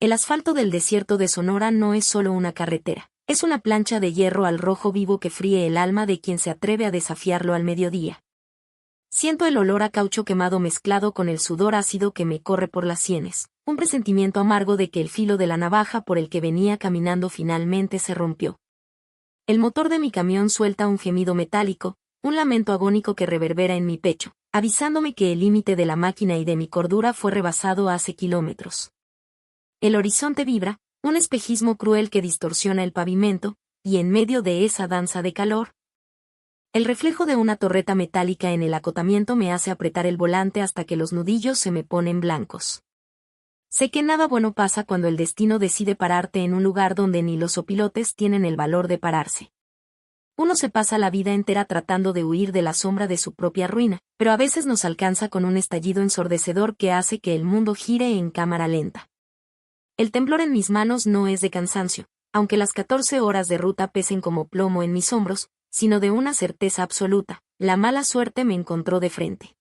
El asfalto del desierto de Sonora no es solo una carretera, es una plancha de hierro al rojo vivo que fríe el alma de quien se atreve a desafiarlo al mediodía. Siento el olor a caucho quemado mezclado con el sudor ácido que me corre por las sienes, un presentimiento amargo de que el filo de la navaja por el que venía caminando finalmente se rompió. El motor de mi camión suelta un gemido metálico, un lamento agónico que reverbera en mi pecho, avisándome que el límite de la máquina y de mi cordura fue rebasado hace kilómetros. El horizonte vibra, un espejismo cruel que distorsiona el pavimento, y en medio de esa danza de calor, el reflejo de una torreta metálica en el acotamiento me hace apretar el volante hasta que los nudillos se me ponen blancos. Sé que nada bueno pasa cuando el destino decide pararte en un lugar donde ni los opilotes tienen el valor de pararse. Uno se pasa la vida entera tratando de huir de la sombra de su propia ruina, pero a veces nos alcanza con un estallido ensordecedor que hace que el mundo gire en cámara lenta. El temblor en mis manos no es de cansancio, aunque las 14 horas de ruta pesen como plomo en mis hombros, sino de una certeza absoluta: la mala suerte me encontró de frente.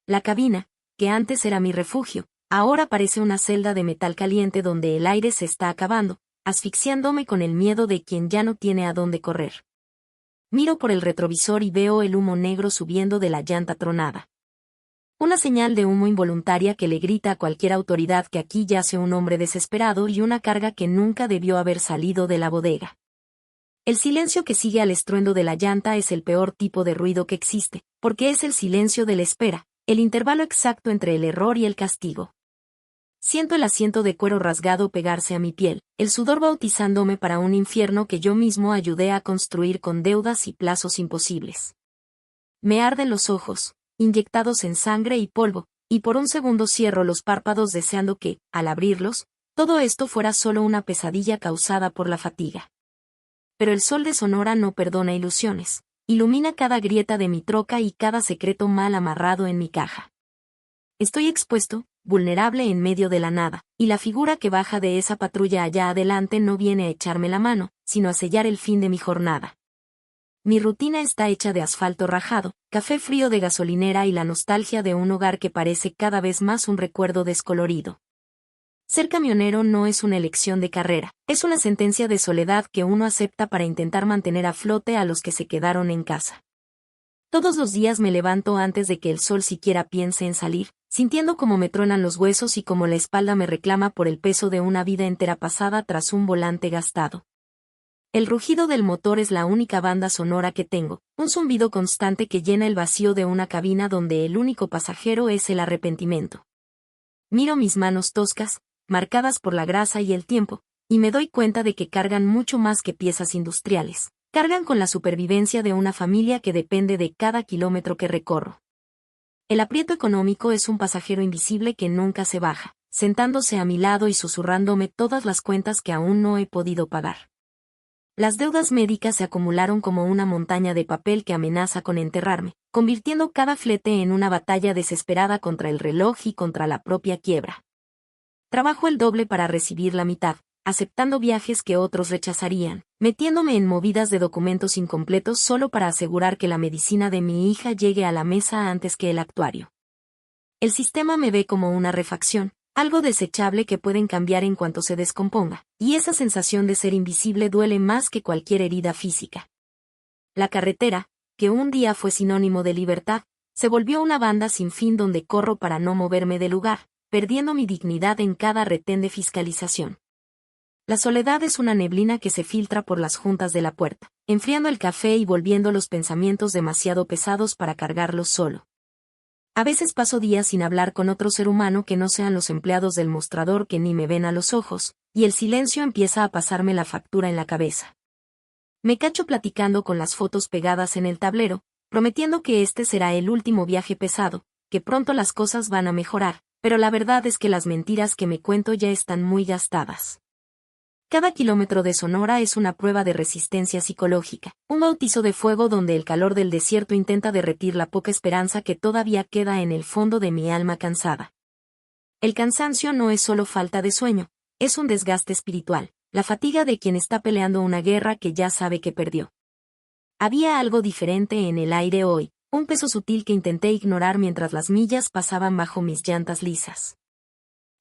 La cabina, que antes era mi refugio, ahora parece una celda de metal caliente donde el aire se está acabando, asfixiándome con el miedo de quien ya no tiene a dónde correr. Miro por el retrovisor y veo el humo negro subiendo de la llanta tronada. Una señal de humo involuntaria que le grita a cualquier autoridad que aquí yace un hombre desesperado y una carga que nunca debió haber salido de la bodega. El silencio que sigue al estruendo de la llanta es el peor tipo de ruido que existe, porque es el silencio de la espera, el intervalo exacto entre el error y el castigo. Siento el asiento de cuero rasgado pegarse a mi piel, el sudor bautizándome para un infierno que yo mismo ayudé a construir con deudas y plazos imposibles. Me arden los ojos, inyectados en sangre y polvo, y por un segundo cierro los párpados deseando que, al abrirlos, todo esto fuera solo una pesadilla causada por la fatiga. Pero el sol de Sonora no perdona ilusiones, ilumina cada grieta de mi troca y cada secreto mal amarrado en mi caja. Estoy expuesto, vulnerable en medio de la nada, y la figura que baja de esa patrulla allá adelante no viene a echarme la mano, sino a sellar el fin de mi jornada. Mi rutina está hecha de asfalto rajado, café frío de gasolinera y la nostalgia de un hogar que parece cada vez más un recuerdo descolorido. Ser camionero no es una elección de carrera, es una sentencia de soledad que uno acepta para intentar mantener a flote a los que se quedaron en casa. Todos los días me levanto antes de que el sol siquiera piense en salir, sintiendo cómo me truenan los huesos y cómo la espalda me reclama por el peso de una vida entera pasada tras un volante gastado. El rugido del motor es la única banda sonora que tengo, un zumbido constante que llena el vacío de una cabina donde el único pasajero es el arrepentimiento. Miro mis manos toscas, marcadas por la grasa y el tiempo, y me doy cuenta de que cargan mucho más que piezas industriales. Cargan con la supervivencia de una familia que depende de cada kilómetro que recorro. El aprieto económico es un pasajero invisible que nunca se baja, sentándose a mi lado y susurrándome todas las cuentas que aún no he podido pagar. Las deudas médicas se acumularon como una montaña de papel que amenaza con enterrarme, convirtiendo cada flete en una batalla desesperada contra el reloj y contra la propia quiebra. Trabajo el doble para recibir la mitad, aceptando viajes que otros rechazarían, metiéndome en movidas de documentos incompletos solo para asegurar que la medicina de mi hija llegue a la mesa antes que el actuario. El sistema me ve como una refacción, algo desechable que pueden cambiar en cuanto se descomponga, y esa sensación de ser invisible duele más que cualquier herida física. La carretera, que un día fue sinónimo de libertad, se volvió una banda sin fin donde corro para no moverme del lugar, perdiendo mi dignidad en cada retén de fiscalización. La soledad es una neblina que se filtra por las juntas de la puerta, enfriando el café y volviendo los pensamientos demasiado pesados para cargarlos solo. A veces paso días sin hablar con otro ser humano que no sean los empleados del mostrador que ni me ven a los ojos, y el silencio empieza a pasarme la factura en la cabeza. Me cacho platicando con las fotos pegadas en el tablero, prometiendo que este será el último viaje pesado, que pronto las cosas van a mejorar, pero la verdad es que las mentiras que me cuento ya están muy gastadas. Cada kilómetro de Sonora es una prueba de resistencia psicológica, un bautizo de fuego donde el calor del desierto intenta derretir la poca esperanza que todavía queda en el fondo de mi alma cansada. El cansancio no es solo falta de sueño, es un desgaste espiritual, la fatiga de quien está peleando una guerra que ya sabe que perdió. Había algo diferente en el aire hoy, un peso sutil que intenté ignorar mientras las millas pasaban bajo mis llantas lisas.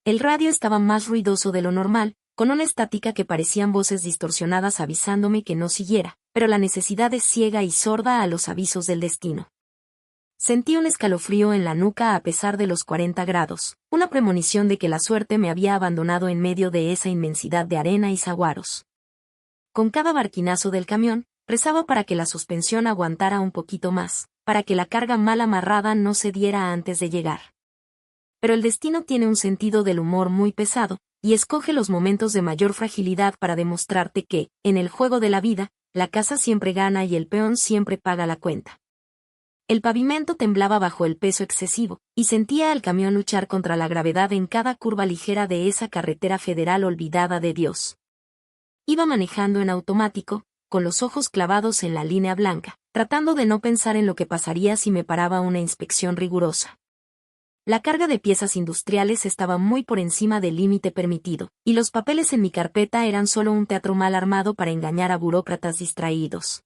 El radio estaba más ruidoso de lo normal, con una estática que parecían voces distorsionadas avisándome que no siguiera, pero la necesidad es ciega y sorda a los avisos del destino. Sentí un escalofrío en la nuca a pesar de los 40 grados, una premonición de que la suerte me había abandonado en medio de esa inmensidad de arena y saguaros. Con cada barquinazo del camión, rezaba para que la suspensión aguantara un poquito más, para que la carga mal amarrada no se diera antes de llegar. Pero el destino tiene un sentido del humor muy pesado, y escoge los momentos de mayor fragilidad para demostrarte que, en el juego de la vida, la casa siempre gana y el peón siempre paga la cuenta. El pavimento temblaba bajo el peso excesivo, y sentía al camión luchar contra la gravedad en cada curva ligera de esa carretera federal olvidada de Dios. Iba manejando en automático, con los ojos clavados en la línea blanca, tratando de no pensar en lo que pasaría si me paraba una inspección rigurosa. La carga de piezas industriales estaba muy por encima del límite permitido, y los papeles en mi carpeta eran solo un teatro mal armado para engañar a burócratas distraídos.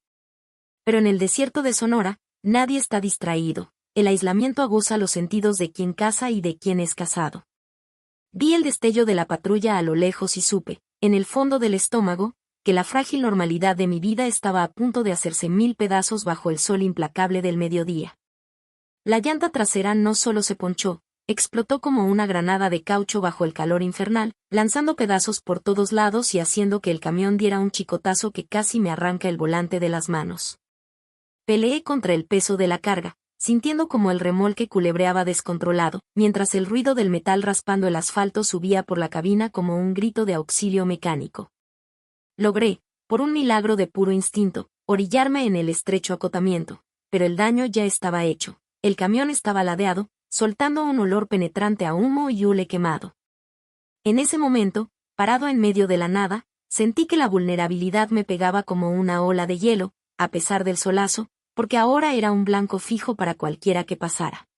Pero en el desierto de Sonora, nadie está distraído, el aislamiento aguza los sentidos de quien caza y de quien es cazado. Vi el destello de la patrulla a lo lejos y supe, en el fondo del estómago, que la frágil normalidad de mi vida estaba a punto de hacerse 1000 pedazos bajo el sol implacable del mediodía. La llanta trasera no solo se ponchó, explotó como una granada de caucho bajo el calor infernal, lanzando pedazos por todos lados y haciendo que el camión diera un chicotazo que casi me arranca el volante de las manos. Peleé contra el peso de la carga, sintiendo como el remolque culebreaba descontrolado, mientras el ruido del metal raspando el asfalto subía por la cabina como un grito de auxilio mecánico. Logré, por un milagro de puro instinto, orillarme en el estrecho acotamiento, pero el daño ya estaba hecho. El camión estaba ladeado, soltando un olor penetrante a humo y hule quemado. En ese momento, parado en medio de la nada, sentí que la vulnerabilidad me pegaba como una ola de hielo, a pesar del solazo, porque ahora era un blanco fijo para cualquiera que pasara.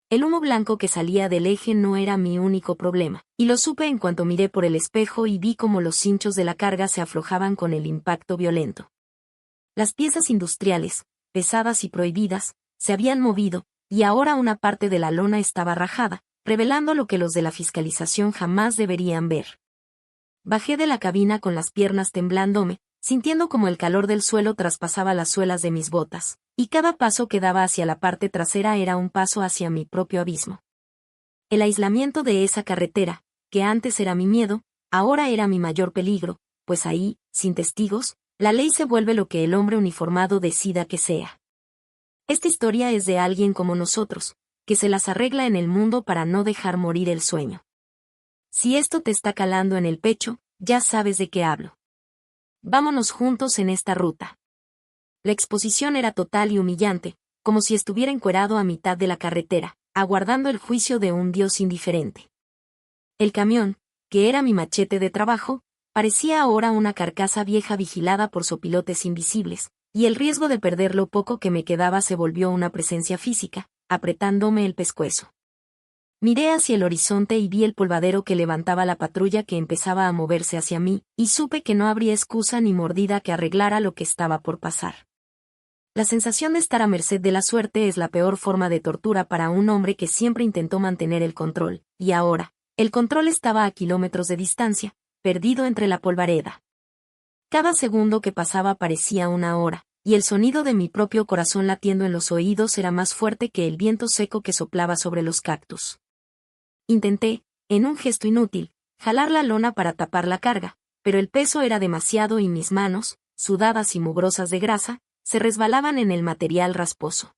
El humo blanco que salía del eje no era mi único problema, y lo supe en cuanto miré por el espejo y vi cómo los cinchos de la carga se aflojaban con el impacto violento. Las piezas industriales, pesadas y prohibidas, se habían movido, y ahora una parte de la lona estaba rajada, revelando lo que los de la fiscalización jamás deberían ver. Bajé de la cabina con las piernas temblándome, sintiendo como el calor del suelo traspasaba las suelas de mis botas, y cada paso que daba hacia la parte trasera era un paso hacia mi propio abismo. El aislamiento de esa carretera, que antes era mi miedo, ahora era mi mayor peligro, pues ahí, sin testigos, la ley se vuelve lo que el hombre uniformado decida que sea. Esta historia es de alguien como nosotros, que se las arregla en el mundo para no dejar morir el sueño. Si esto te está calando en el pecho, ya sabes de qué hablo. Vámonos juntos en esta ruta. La exposición era total y humillante, como si estuviera encuerado a mitad de la carretera, aguardando el juicio de un Dios indiferente. El camión, que era mi machete de trabajo, parecía ahora una carcasa vieja vigilada por sopilotes invisibles, y el riesgo de perder lo poco que me quedaba se volvió una presencia física, apretándome el pescuezo. Miré hacia el horizonte y vi el polvadero que levantaba la patrulla que empezaba a moverse hacia mí, y supe que no habría excusa ni mordida que arreglara lo que estaba por pasar. La sensación de estar a merced de la suerte es la peor forma de tortura para un hombre que siempre intentó mantener el control, y ahora, el control estaba a kilómetros de distancia, perdido entre la polvareda. Cada segundo que pasaba parecía una hora, y el sonido de mi propio corazón latiendo en los oídos era más fuerte que el viento seco que soplaba sobre los cactus. Intenté, en un gesto inútil, jalar la lona para tapar la carga, pero el peso era demasiado y mis manos, sudadas y mugrosas de grasa, se resbalaban en el material rasposo.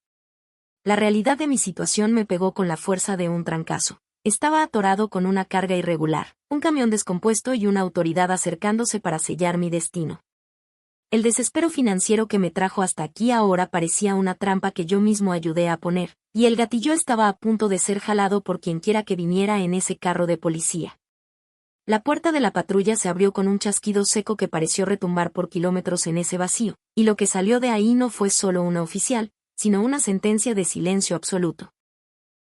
La realidad de mi situación me pegó con la fuerza de un trancazo. Estaba atorado con una carga irregular, un camión descompuesto y una autoridad acercándose para sellar mi destino. El desespero financiero que me trajo hasta aquí ahora parecía una trampa que yo mismo ayudé a poner, y el gatillo estaba a punto de ser jalado por quienquiera que viniera en ese carro de policía. La puerta de la patrulla se abrió con un chasquido seco que pareció retumbar por kilómetros en ese vacío, y lo que salió de ahí no fue solo una oficial, sino una sentencia de silencio absoluto.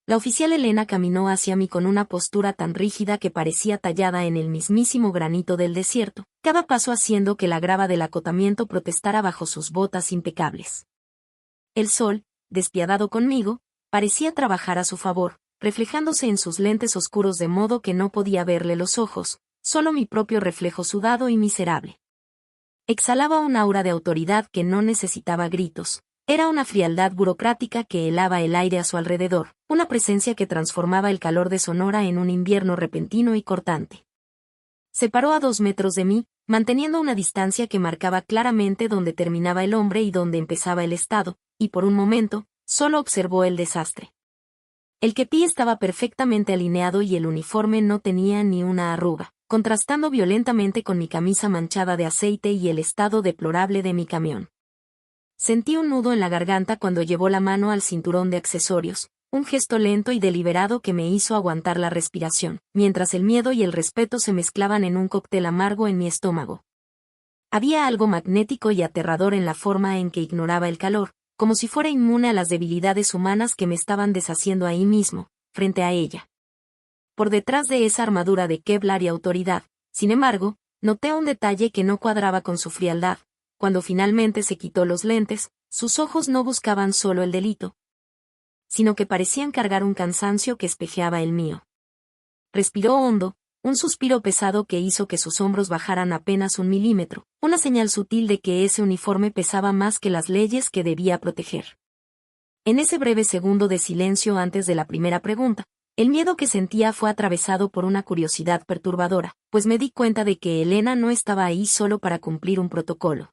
La oficial Elena caminó hacia mí con una postura tan rígida que parecía tallada en el mismísimo granito del desierto, cada paso haciendo que la grava del acotamiento protestara bajo sus botas impecables. El sol, despiadado conmigo, parecía trabajar a su favor, reflejándose en sus lentes oscuros de modo que no podía verle los ojos, solo mi propio reflejo sudado y miserable. Exhalaba un aura de autoridad que no necesitaba gritos. Era una frialdad burocrática que helaba el aire a su alrededor, una presencia que transformaba el calor de Sonora en un invierno repentino y cortante. Se paró a 2 metros de mí, manteniendo una distancia que marcaba claramente dónde terminaba el hombre y dónde empezaba el Estado, y por un momento, solo observó el desastre. El kepí estaba perfectamente alineado y el uniforme no tenía ni una arruga, contrastando violentamente con mi camisa manchada de aceite y el estado deplorable de mi camión. Sentí un nudo en la garganta cuando llevó la mano al cinturón de accesorios, un gesto lento y deliberado que me hizo aguantar la respiración, mientras el miedo y el respeto se mezclaban en un cóctel amargo en mi estómago. Había algo magnético y aterrador en la forma en que ignoraba el calor, como si fuera inmune a las debilidades humanas que me estaban deshaciendo ahí mismo, frente a ella. Por detrás de esa armadura de Kevlar y autoridad, sin embargo, noté un detalle que no cuadraba con su frialdad. Cuando finalmente se quitó los lentes, sus ojos no buscaban solo el delito, sino que parecían cargar un cansancio que espejeaba el mío. Respiró hondo, un suspiro pesado que hizo que sus hombros bajaran apenas 1 milímetro, una señal sutil de que ese uniforme pesaba más que las leyes que debía proteger. En ese breve segundo de silencio antes de la primera pregunta, el miedo que sentía fue atravesado por una curiosidad perturbadora, pues me di cuenta de que Elena no estaba ahí solo para cumplir un protocolo.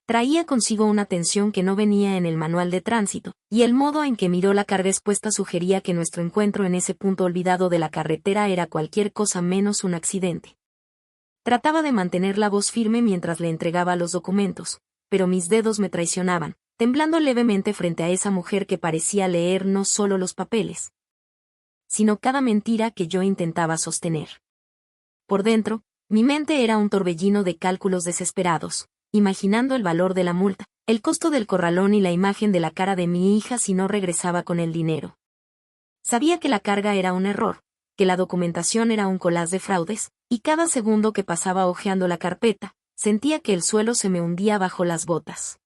Traía consigo una tensión que no venía en el manual de tránsito, y el modo en que miró la carga expuesta sugería que nuestro encuentro en ese punto olvidado de la carretera era cualquier cosa menos un accidente. Trataba de mantener la voz firme mientras le entregaba los documentos, pero mis dedos me traicionaban, temblando levemente frente a esa mujer que parecía leer no solo los papeles, sino cada mentira que yo intentaba sostener. Por dentro, mi mente era un torbellino de cálculos desesperados, imaginando el valor de la multa, el costo del corralón y la imagen de la cara de mi hija si no regresaba con el dinero. Sabía que la carga era un error, que la documentación era un collage de fraudes, y cada segundo que pasaba hojeando la carpeta, sentía que el suelo se me hundía bajo las botas.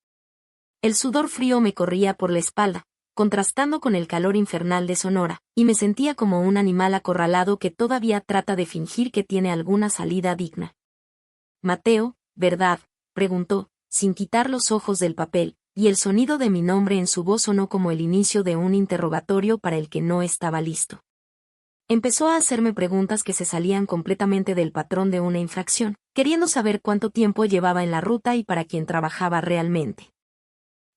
El sudor frío me corría por la espalda, contrastando con el calor infernal de Sonora, y me sentía como un animal acorralado que todavía trata de fingir que tiene alguna salida digna. Mateo, ¿verdad?, preguntó, sin quitar los ojos del papel, y el sonido de mi nombre en su voz sonó como el inicio de un interrogatorio para el que no estaba listo. Empezó a hacerme preguntas que se salían completamente del patrón de una infracción, queriendo saber cuánto tiempo llevaba en la ruta y para quién trabajaba realmente.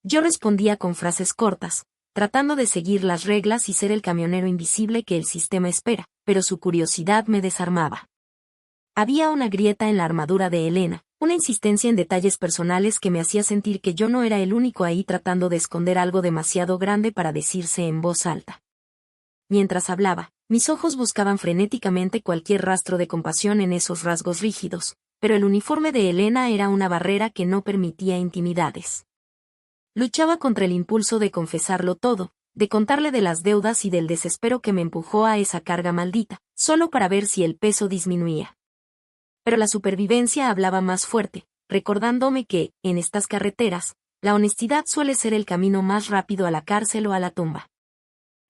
Yo respondía con frases cortas, tratando de seguir las reglas y ser el camionero invisible que el sistema espera, pero su curiosidad me desarmaba. Había una grieta en la armadura de Elena, una insistencia en detalles personales que me hacía sentir que yo no era el único ahí tratando de esconder algo demasiado grande para decirse en voz alta. Mientras hablaba, mis ojos buscaban frenéticamente cualquier rastro de compasión en esos rasgos rígidos, pero el uniforme de Elena era una barrera que no permitía intimidades. Luchaba contra el impulso de confesarlo todo, de contarle de las deudas y del desespero que me empujó a esa carga maldita, solo para ver si el peso disminuía. Pero la supervivencia hablaba más fuerte, recordándome que, en estas carreteras, la honestidad suele ser el camino más rápido a la cárcel o a la tumba.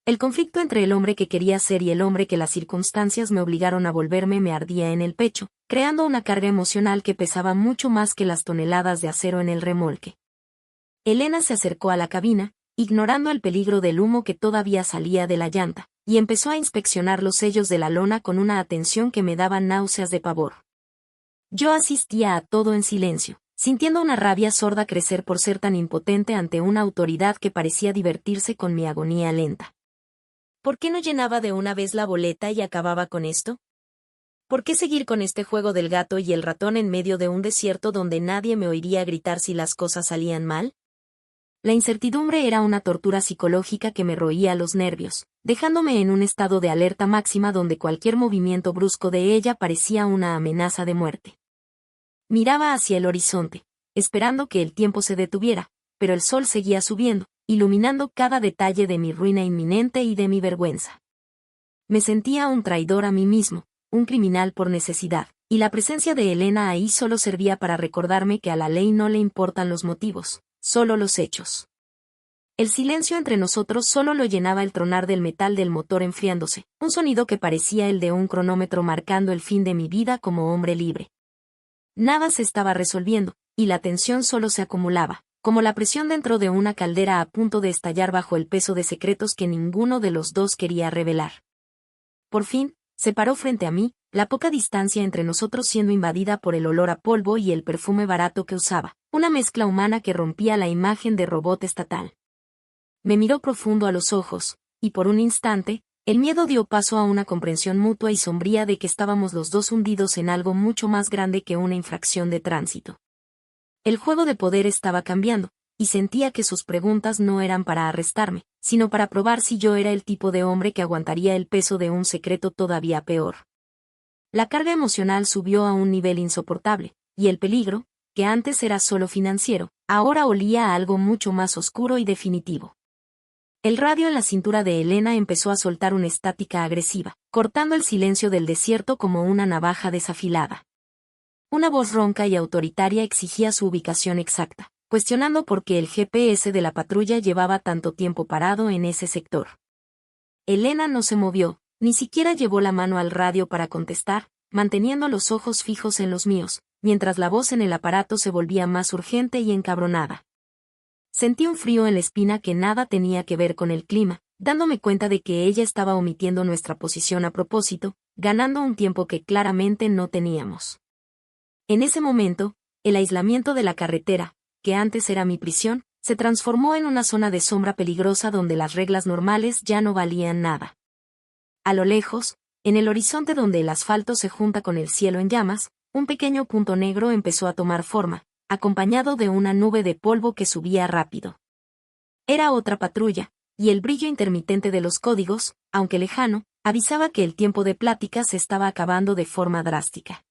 El conflicto entre el hombre que quería ser y el hombre que las circunstancias me obligaron a volverme me ardía en el pecho, creando una carga emocional que pesaba mucho más que las toneladas de acero en el remolque. Elena se acercó a la cabina, ignorando el peligro del humo que todavía salía de la llanta, y empezó a inspeccionar los sellos de la lona con una atención que me daba náuseas de pavor. Yo asistía a todo en silencio, sintiendo una rabia sorda crecer por ser tan impotente ante una autoridad que parecía divertirse con mi agonía lenta. ¿Por qué no llenaba de una vez la boleta y acababa con esto? ¿Por qué seguir con este juego del gato y el ratón en medio de un desierto donde nadie me oiría gritar si las cosas salían mal? La incertidumbre era una tortura psicológica que me roía los nervios, dejándome en un estado de alerta máxima donde cualquier movimiento brusco de ella parecía una amenaza de muerte. Miraba hacia el horizonte, esperando que el tiempo se detuviera, pero el sol seguía subiendo, iluminando cada detalle de mi ruina inminente y de mi vergüenza. Me sentía un traidor a mí mismo, un criminal por necesidad, y la presencia de Elena ahí solo servía para recordarme que a la ley no le importan los motivos, solo los hechos. El silencio entre nosotros solo lo llenaba el tronar del metal del motor enfriándose, un sonido que parecía el de un cronómetro marcando el fin de mi vida como hombre libre. Nada se estaba resolviendo, y la tensión solo se acumulaba, como la presión dentro de una caldera a punto de estallar bajo el peso de secretos que ninguno de los dos quería revelar. Por fin, se paró frente a mí, la poca distancia entre nosotros siendo invadida por el olor a polvo y el perfume barato que usaba, una mezcla humana que rompía la imagen de robot estatal. Me miró profundo a los ojos, y por un instante, el miedo dio paso a una comprensión mutua y sombría de que estábamos los dos hundidos en algo mucho más grande que una infracción de tránsito. El juego de poder estaba cambiando, y sentía que sus preguntas no eran para arrestarme, sino para probar si yo era el tipo de hombre que aguantaría el peso de un secreto todavía peor. La carga emocional subió a un nivel insoportable, y el peligro, que antes era solo financiero, ahora olía a algo mucho más oscuro y definitivo. El radio en la cintura de Elena empezó a soltar una estática agresiva, cortando el silencio del desierto como una navaja desafilada. Una voz ronca y autoritaria exigía su ubicación exacta, cuestionando por qué el GPS de la patrulla llevaba tanto tiempo parado en ese sector. Elena no se movió, ni siquiera llevó la mano al radio para contestar, manteniendo los ojos fijos en los míos, mientras la voz en el aparato se volvía más urgente y encabronada. Sentí un frío en la espina que nada tenía que ver con el clima, dándome cuenta de que ella estaba omitiendo nuestra posición a propósito, ganando un tiempo que claramente no teníamos. En ese momento, el aislamiento de la carretera, que antes era mi prisión, se transformó en una zona de sombra peligrosa donde las reglas normales ya no valían nada. A lo lejos, en el horizonte donde el asfalto se junta con el cielo en llamas, un pequeño punto negro empezó a tomar forma, acompañado de una nube de polvo que subía rápido. Era otra patrulla, y el brillo intermitente de los códigos, aunque lejano, avisaba que el tiempo de plática se estaba acabando de forma drástica.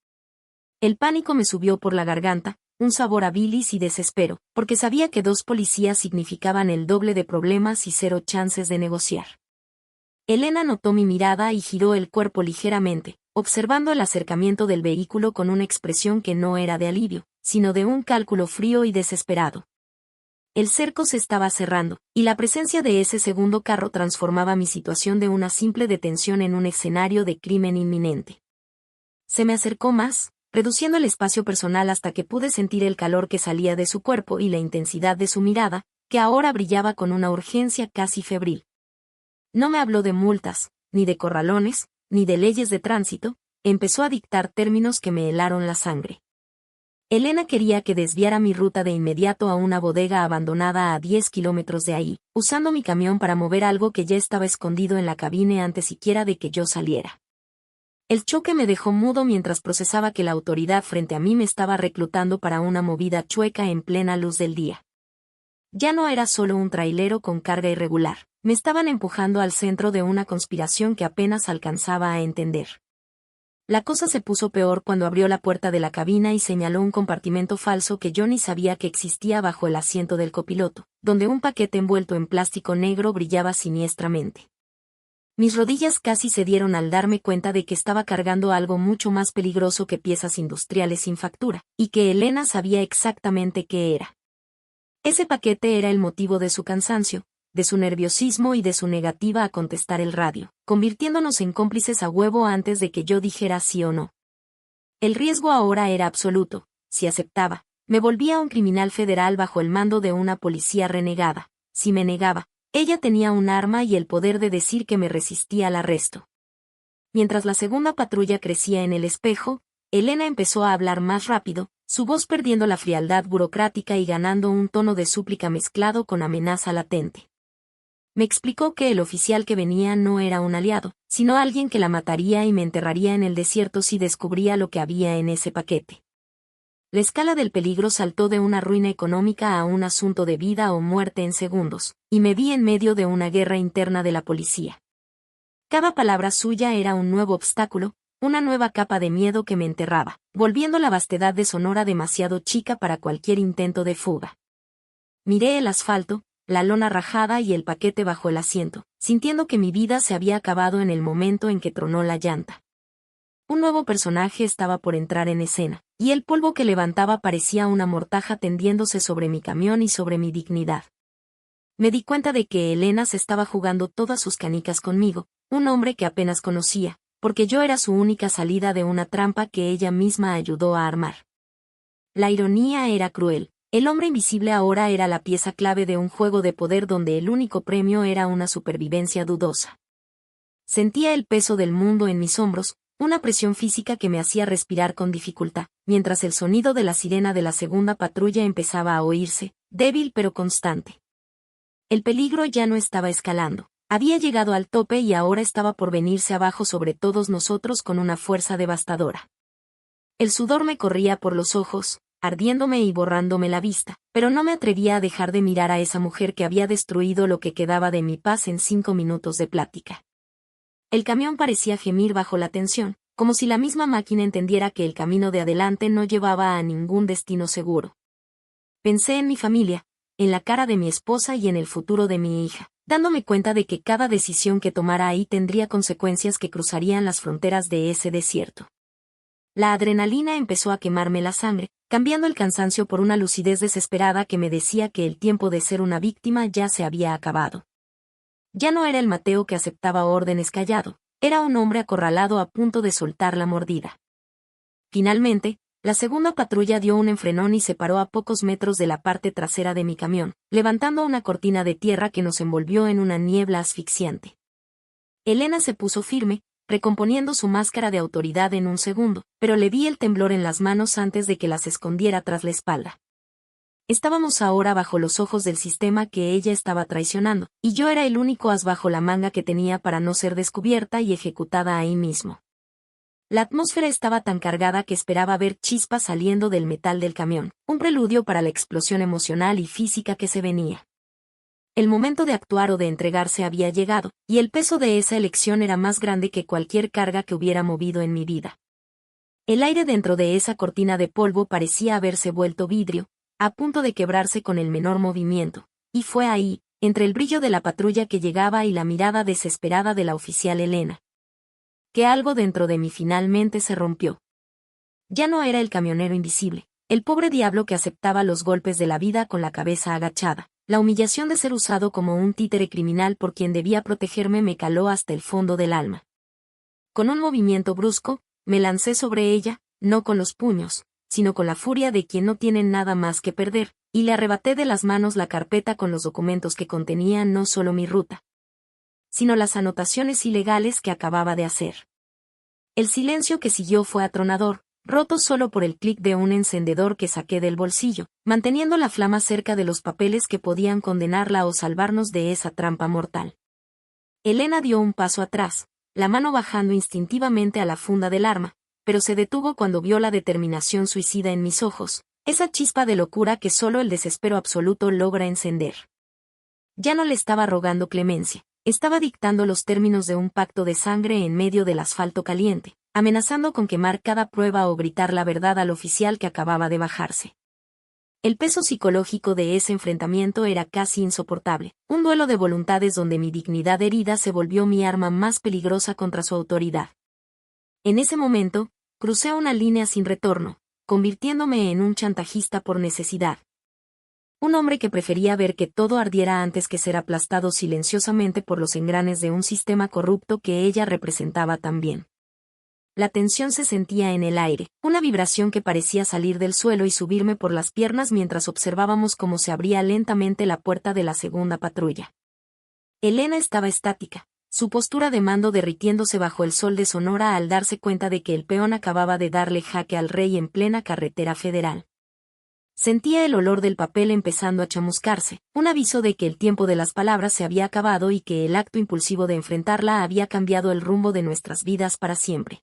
El pánico me subió por la garganta, un sabor a bilis y desespero, porque sabía que 2 policías significaban el doble de problemas y 0 chances de negociar. Elena notó mi mirada y giró el cuerpo ligeramente, observando el acercamiento del vehículo con una expresión que no era de alivio, sino de un cálculo frío y desesperado. El cerco se estaba cerrando, y la presencia de ese segundo carro transformaba mi situación de una simple detención en un escenario de crimen inminente. Se me acercó más, reduciendo el espacio personal hasta que pude sentir el calor que salía de su cuerpo y la intensidad de su mirada, que ahora brillaba con una urgencia casi febril. No me habló de multas, ni de corralones, ni de leyes de tránsito, empezó a dictar términos que me helaron la sangre. Elena quería que desviara mi ruta de inmediato a una bodega abandonada a 10 kilómetros de ahí, usando mi camión para mover algo que ya estaba escondido en la cabina antes siquiera de que yo saliera. El choque me dejó mudo mientras procesaba que la autoridad frente a mí me estaba reclutando para una movida chueca en plena luz del día. Ya no era solo un trailero con carga irregular, me estaban empujando al centro de una conspiración que apenas alcanzaba a entender. La cosa se puso peor cuando abrió la puerta de la cabina y señaló un compartimento falso que yo ni sabía que existía bajo el asiento del copiloto, donde un paquete envuelto en plástico negro brillaba siniestramente. Mis rodillas casi cedieron al darme cuenta de que estaba cargando algo mucho más peligroso que piezas industriales sin factura, y que Elena sabía exactamente qué era. Ese paquete era el motivo de su cansancio, de su nerviosismo y de su negativa a contestar el radio, convirtiéndonos en cómplices a huevo antes de que yo dijera sí o no. El riesgo ahora era absoluto, si aceptaba, me volvía un criminal federal bajo el mando de una policía renegada, si me negaba, ella tenía un arma y el poder de decir que me resistía al arresto. Mientras la segunda patrulla crecía en el espejo, Elena empezó a hablar más rápido, su voz perdiendo la frialdad burocrática y ganando un tono de súplica mezclado con amenaza latente. Me explicó que el oficial que venía no era un aliado, sino alguien que la mataría y me enterraría en el desierto si descubría lo que había en ese paquete. La escala del peligro saltó de una ruina económica a un asunto de vida o muerte en segundos, y me vi en medio de una guerra interna de la policía. Cada palabra suya era un nuevo obstáculo, una nueva capa de miedo que me enterraba, volviendo la vastedad de Sonora demasiado chica para cualquier intento de fuga. Miré el asfalto, la lona rajada y el paquete bajo el asiento, sintiendo que mi vida se había acabado en el momento en que tronó la llanta. Un nuevo personaje estaba por entrar en escena, y el polvo que levantaba parecía una mortaja tendiéndose sobre mi camión y sobre mi dignidad. Me di cuenta de que Elena se estaba jugando todas sus canicas conmigo, un hombre que apenas conocía, porque yo era su única salida de una trampa que ella misma ayudó a armar. La ironía era cruel. El hombre invisible ahora era la pieza clave de un juego de poder donde el único premio era una supervivencia dudosa. Sentía el peso del mundo en mis hombros, una presión física que me hacía respirar con dificultad, mientras el sonido de la sirena de la segunda patrulla empezaba a oírse, débil pero constante. El peligro ya no estaba escalando. Había llegado al tope y ahora estaba por venirse abajo sobre todos nosotros con una fuerza devastadora. El sudor me corría por los ojos, ardiéndome y borrándome la vista, pero no me atrevía a dejar de mirar a esa mujer que había destruido lo que quedaba de mi paz en 5 minutos de plática. El camión parecía gemir bajo la tensión, como si la misma máquina entendiera que el camino de adelante no llevaba a ningún destino seguro. Pensé en mi familia, en la cara de mi esposa y en el futuro de mi hija, dándome cuenta de que cada decisión que tomara ahí tendría consecuencias que cruzarían las fronteras de ese desierto. La adrenalina empezó a quemarme la sangre, cambiando el cansancio por una lucidez desesperada que me decía que el tiempo de ser una víctima ya se había acabado. Ya no era el Mateo que aceptaba órdenes callado, era un hombre acorralado a punto de soltar la mordida. Finalmente, la segunda patrulla dio un enfrenón y se paró a pocos metros de la parte trasera de mi camión, levantando una cortina de tierra que nos envolvió en una niebla asfixiante. Elena se puso firme, recomponiendo su máscara de autoridad en un segundo, pero le vi el temblor en las manos antes de que las escondiera tras la espalda. Estábamos ahora bajo los ojos del sistema que ella estaba traicionando, y yo era el único as bajo la manga que tenía para no ser descubierta y ejecutada ahí mismo. La atmósfera estaba tan cargada que esperaba ver chispas saliendo del metal del camión, un preludio para la explosión emocional y física que se venía. El momento de actuar o de entregarse había llegado, y el peso de esa elección era más grande que cualquier carga que hubiera movido en mi vida. El aire dentro de esa cortina de polvo parecía haberse vuelto vidrio, a punto de quebrarse con el menor movimiento, y fue ahí, entre el brillo de la patrulla que llegaba y la mirada desesperada de la oficial Elena, que algo dentro de mí finalmente se rompió. Ya no era el camionero invisible, el pobre diablo que aceptaba los golpes de la vida con la cabeza agachada. La humillación de ser usado como un títere criminal por quien debía protegerme me caló hasta el fondo del alma. Con un movimiento brusco, me lancé sobre ella, no con los puños, sino con la furia de quien no tiene nada más que perder, y le arrebaté de las manos la carpeta con los documentos que contenían no solo mi ruta, sino las anotaciones ilegales que acababa de hacer. El silencio que siguió fue atronador, roto solo por el clic de un encendedor que saqué del bolsillo, manteniendo la flama cerca de los papeles que podían condenarla o salvarnos de esa trampa mortal. Elena dio un paso atrás, la mano bajando instintivamente a la funda del arma, pero se detuvo cuando vio la determinación suicida en mis ojos, esa chispa de locura que solo el desespero absoluto logra encender. Ya no le estaba rogando clemencia, estaba dictando los términos de un pacto de sangre en medio del asfalto caliente, amenazando con quemar cada prueba o gritar la verdad al oficial que acababa de bajarse. El peso psicológico de ese enfrentamiento era casi insoportable, un duelo de voluntades donde mi dignidad herida se volvió mi arma más peligrosa contra su autoridad. En ese momento, crucé una línea sin retorno, convirtiéndome en un chantajista por necesidad. Un hombre que prefería ver que todo ardiera antes que ser aplastado silenciosamente por los engranes de un sistema corrupto que ella representaba también. La tensión se sentía en el aire, una vibración que parecía salir del suelo y subirme por las piernas mientras observábamos cómo se abría lentamente la puerta de la segunda patrulla. Elena estaba estática, su postura de mando derritiéndose bajo el sol de Sonora al darse cuenta de que el peón acababa de darle jaque al rey en plena carretera federal. Sentía el olor del papel empezando a chamuscarse, un aviso de que el tiempo de las palabras se había acabado y que el acto impulsivo de enfrentarla había cambiado el rumbo de nuestras vidas para siempre.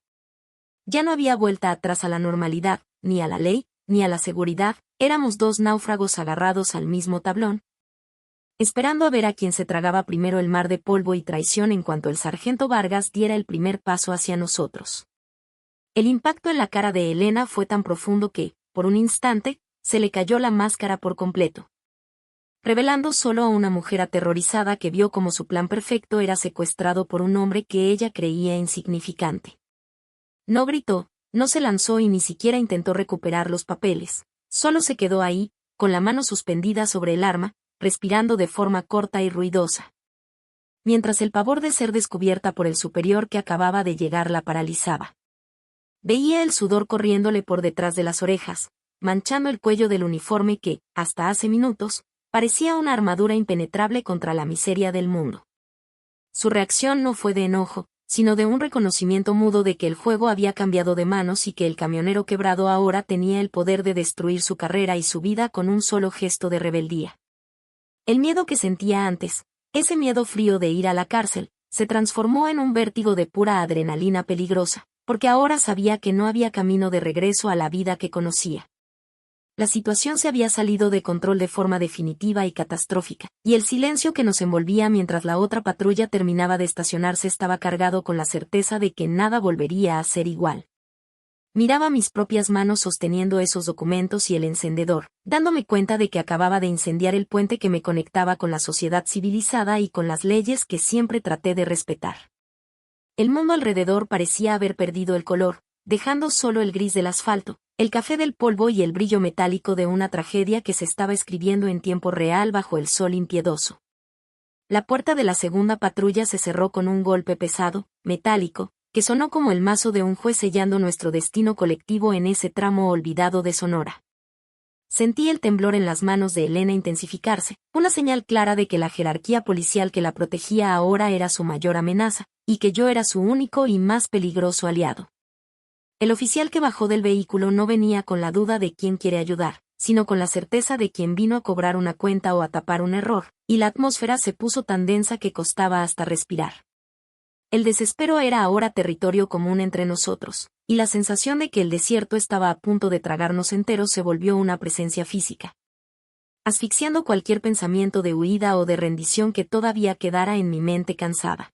Ya no había vuelta atrás a la normalidad, ni a la ley, ni a la seguridad, éramos dos náufragos agarrados al mismo tablón, esperando a ver a quién se tragaba primero el mar de polvo y traición en cuanto el sargento Vargas diera el primer paso hacia nosotros. El impacto en la cara de Elena fue tan profundo que, por un instante, se le cayó la máscara por completo, revelando solo a una mujer aterrorizada que vio como su plan perfecto era secuestrado por un hombre que ella creía insignificante. No gritó, no se lanzó y ni siquiera intentó recuperar los papeles, solo se quedó ahí, con la mano suspendida sobre el arma, respirando de forma corta y ruidosa. Mientras el pavor de ser descubierta por el superior que acababa de llegar la paralizaba. Veía el sudor corriéndole por detrás de las orejas, manchando el cuello del uniforme que, hasta hace minutos, parecía una armadura impenetrable contra la miseria del mundo. Su reacción no fue de enojo, sino de un reconocimiento mudo de que el juego había cambiado de manos y que el camionero quebrado ahora tenía el poder de destruir su carrera y su vida con un solo gesto de rebeldía. El miedo que sentía antes, ese miedo frío de ir a la cárcel, se transformó en un vértigo de pura adrenalina peligrosa, porque ahora sabía que no había camino de regreso a la vida que conocía. La situación se había salido de control de forma definitiva y catastrófica, y el silencio que nos envolvía mientras la otra patrulla terminaba de estacionarse estaba cargado con la certeza de que nada volvería a ser igual. Miraba mis propias manos sosteniendo esos documentos y el encendedor, dándome cuenta de que acababa de incendiar el puente que me conectaba con la sociedad civilizada y con las leyes que siempre traté de respetar. El mundo alrededor parecía haber perdido el color, dejando solo el gris del asfalto, el café del polvo y el brillo metálico de una tragedia que se estaba escribiendo en tiempo real bajo el sol impiedoso. La puerta de la segunda patrulla se cerró con un golpe pesado, metálico, que sonó como el mazo de un juez sellando nuestro destino colectivo en ese tramo olvidado de Sonora. Sentí el temblor en las manos de Elena intensificarse, una señal clara de que la jerarquía policial que la protegía ahora era su mayor amenaza, y que yo era su único y más peligroso aliado. El oficial que bajó del vehículo no venía con la duda de quién quiere ayudar, sino con la certeza de quien vino a cobrar una cuenta o a tapar un error, y la atmósfera se puso tan densa que costaba hasta respirar. El desespero era ahora territorio común entre nosotros, y la sensación de que el desierto estaba a punto de tragarnos enteros se volvió una presencia física, asfixiando cualquier pensamiento de huida o de rendición que todavía quedara en mi mente cansada.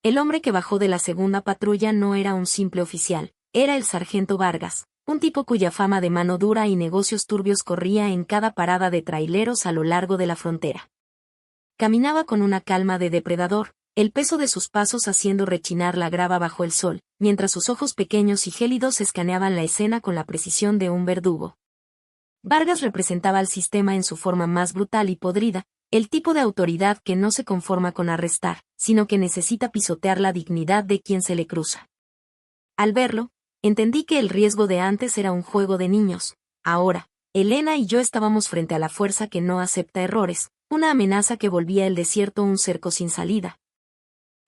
El hombre que bajó de la segunda patrulla no era un simple oficial, era el sargento Vargas, un tipo cuya fama de mano dura y negocios turbios corría en cada parada de traileros a lo largo de la frontera. Caminaba con una calma de depredador, el peso de sus pasos haciendo rechinar la grava bajo el sol, mientras sus ojos pequeños y gélidos escaneaban la escena con la precisión de un verdugo. Vargas representaba al sistema en su forma más brutal y podrida, el tipo de autoridad que no se conforma con arrestar, sino que necesita pisotear la dignidad de quien se le cruza. Al verlo, entendí que el riesgo de antes era un juego de niños. Ahora, Elena y yo estábamos frente a la fuerza que no acepta errores, una amenaza que volvía el desierto un cerco sin salida,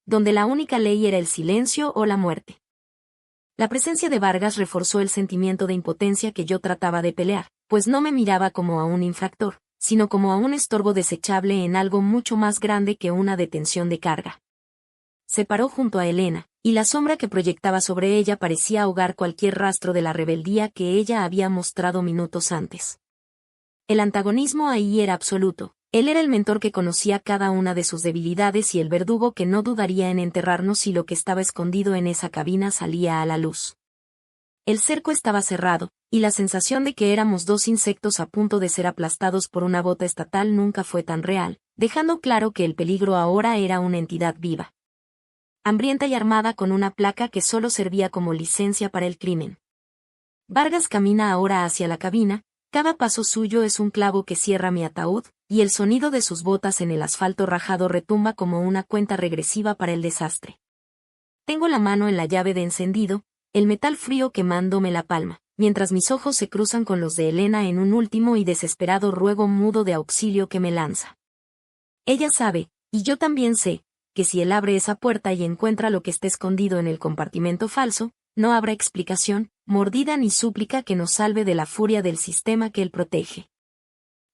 donde la única ley era el silencio o la muerte. La presencia de Vargas reforzó el sentimiento de impotencia que yo trataba de pelear, pues no me miraba como a un infractor, sino como a un estorbo desechable en algo mucho más grande que una detención de carga. Se paró junto a Elena, y la sombra que proyectaba sobre ella parecía ahogar cualquier rastro de la rebeldía que ella había mostrado minutos antes. El antagonismo ahí era absoluto. Él era el mentor que conocía cada una de sus debilidades y el verdugo que no dudaría en enterrarnos si lo que estaba escondido en esa cabina salía a la luz. El cerco estaba cerrado, y la sensación de que éramos dos insectos a punto de ser aplastados por una bota estatal nunca fue tan real, dejando claro que el peligro ahora era una entidad viva, hambrienta y armada con una placa que solo servía como licencia para el crimen. Vargas camina ahora hacia la cabina, cada paso suyo es un clavo que cierra mi ataúd, y el sonido de sus botas en el asfalto rajado retumba como una cuenta regresiva para el desastre. Tengo la mano en la llave de encendido, el metal frío quemándome la palma, mientras mis ojos se cruzan con los de Elena en un último y desesperado ruego mudo de auxilio que me lanza. Ella sabe, y yo también sé, que si él abre esa puerta y encuentra lo que está escondido en el compartimento falso, no habrá explicación, mordida ni súplica que nos salve de la furia del sistema que él protege.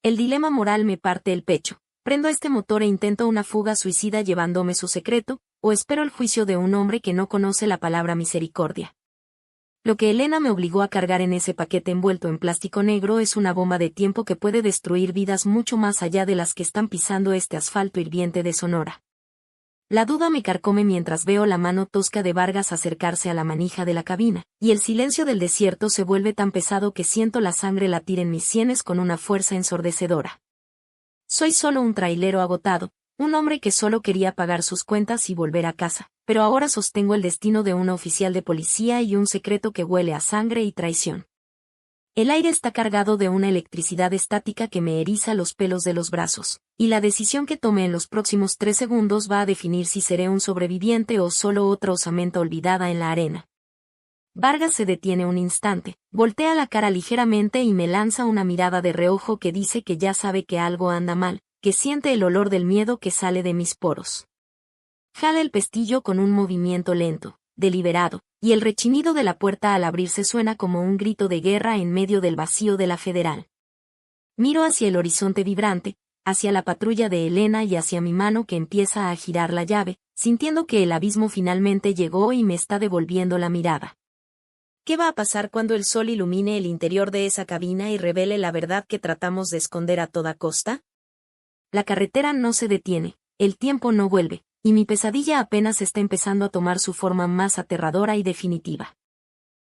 El dilema moral me parte el pecho. Prendo este motor e intento una fuga suicida llevándome su secreto, o espero el juicio de un hombre que no conoce la palabra misericordia. Lo que Elena me obligó a cargar en ese paquete envuelto en plástico negro es una bomba de tiempo que puede destruir vidas mucho más allá de las que están pisando este asfalto hirviente de Sonora. La duda me carcome mientras veo la mano tosca de Vargas acercarse a la manija de la cabina, y el silencio del desierto se vuelve tan pesado que siento la sangre latir en mis sienes con una fuerza ensordecedora. Soy solo un trailero agotado, un hombre que solo quería pagar sus cuentas y volver a casa, pero ahora sostengo el destino de una oficial de policía y un secreto que huele a sangre y traición. El aire está cargado de una electricidad estática que me eriza los pelos de los brazos, y la decisión que tome en los próximos 3 segundos va a definir si seré un sobreviviente o solo otra osamenta olvidada en la arena. Vargas se detiene un instante, voltea la cara ligeramente y me lanza una mirada de reojo que dice que ya sabe que algo anda mal, que siente el olor del miedo que sale de mis poros. Jala el pestillo con un movimiento lento, deliberado, y el rechinido de la puerta al abrirse suena como un grito de guerra en medio del vacío de la Federal. Miro hacia el horizonte vibrante, hacia la patrulla de Elena y hacia mi mano que empieza a girar la llave, sintiendo que el abismo finalmente llegó y me está devolviendo la mirada. ¿Qué va a pasar cuando el sol ilumine el interior de esa cabina y revele la verdad que tratamos de esconder a toda costa? La carretera no se detiene, el tiempo no vuelve, y mi pesadilla apenas está empezando a tomar su forma más aterradora y definitiva.